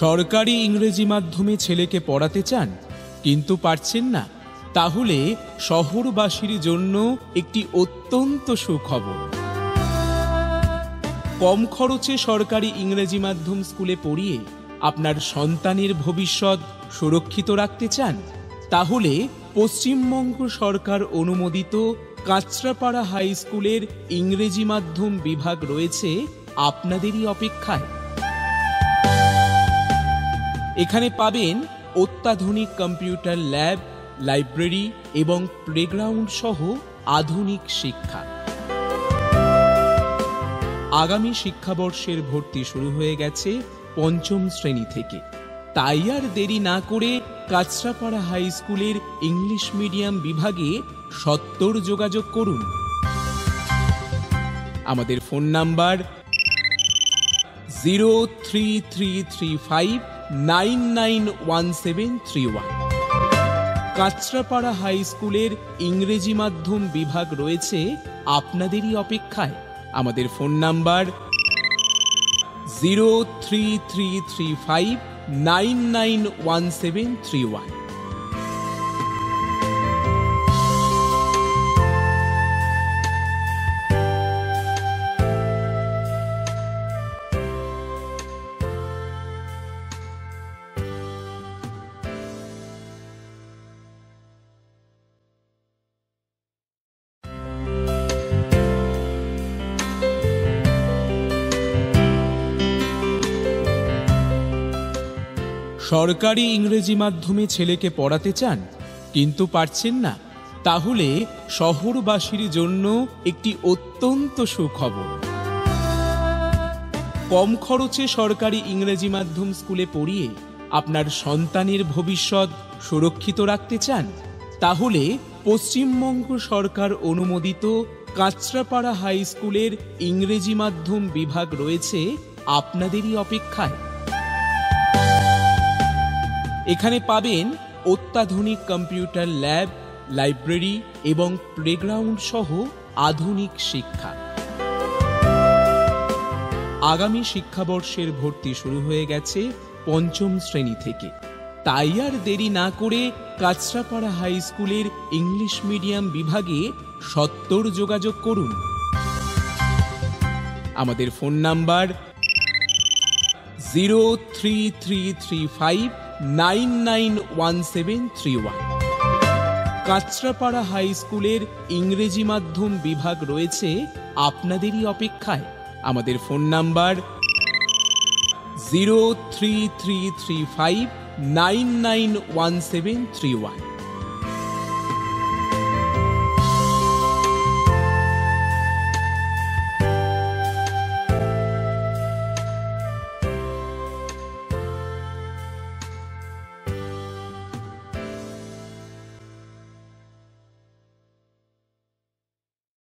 সরকারি ইংরেজি মাধ্যমে ছেলেকে পড়াতে চান কিন্তু পারছেন না? তাহলে শহরবাসীর জন্য একটি অত্যন্ত সুখবর। কম খরচে সরকারি ইংরেজি মাধ্যম স্কুলে পড়িয়ে আপনার সন্তানের ভবিষ্যৎ সুরক্ষিত রাখতে চান? তাহলে পশ্চিমবঙ্গ সরকার অনুমোদিত কাঁচরাপাড়া হাই স্কুলের ইংরেজি মাধ্যম বিভাগ রয়েছে আপনাদেরই অপেক্ষায়। এখানে পাবেন অত্যাধুনিক কম্পিউটার ল্যাব, লাইব্রেরি এবং প্লেগ্রাউন্ড সহ আধুনিক শিক্ষা। আগামী শিক্ষাবর্ষের ভর্তি শুরু হয়ে গেছে পঞ্চম শ্রেণী থেকে। তাই আর দেরি না করে কাঁচরাপাড়া হাই স্কুলের ইংলিশ মিডিয়াম বিভাগে সত্বর যোগাযোগ করুন। আমাদের ফোন নাম্বার 0333599171। কাঁচরাপাড়া হাই স্কুলের ইংরেজি মাধ্যম বিভাগ রয়েছে আপনাদেরই অপেক্ষায়। আমাদের ফোন নাম্বার 0333599171। সরকারি ইংরেজি মাধ্যমে ছেলেকে পড়াতে চান কিন্তু পারছেন না? তাহলে শহরবাসীর জন্য একটি অত্যন্ত সুখবর। কম খরচে সরকারি ইংরেজি মাধ্যম স্কুলে পড়িয়ে আপনার সন্তানের ভবিষ্যৎ সুরক্ষিত রাখতে চান? তাহলে পশ্চিমবঙ্গ সরকার অনুমোদিত কাঁচরাপাড়া হাই স্কুলের ইংরেজি মাধ্যম বিভাগ রয়েছে আপনাদেরই অপেক্ষায়। এখানে পাবেন অত্যাধুনিক কম্পিউটার ল্যাব, লাইব্রেরি এবং প্লেগ্রাউন্ড সহ আধুনিক শিক্ষা। আগামী শিক্ষাবর্ষের ভর্তি শুরু হয়ে গেছে পঞ্চম শ্রেণী থেকে। তাই আর দেরি না করে কাঁচরাপাড়া হাই স্কুলের ইংলিশ মিডিয়াম বিভাগে সত্বর যোগাযোগ করুন। আমাদের ফোন নাম্বার 0333599171। কাঁচরাপাড়া হাই স্কুলের ইংরেজি মাধ্যম বিভাগ রয়েছে আপনাদেরই অপেক্ষায়। আমাদের ফোন নাম্বার 0333599171।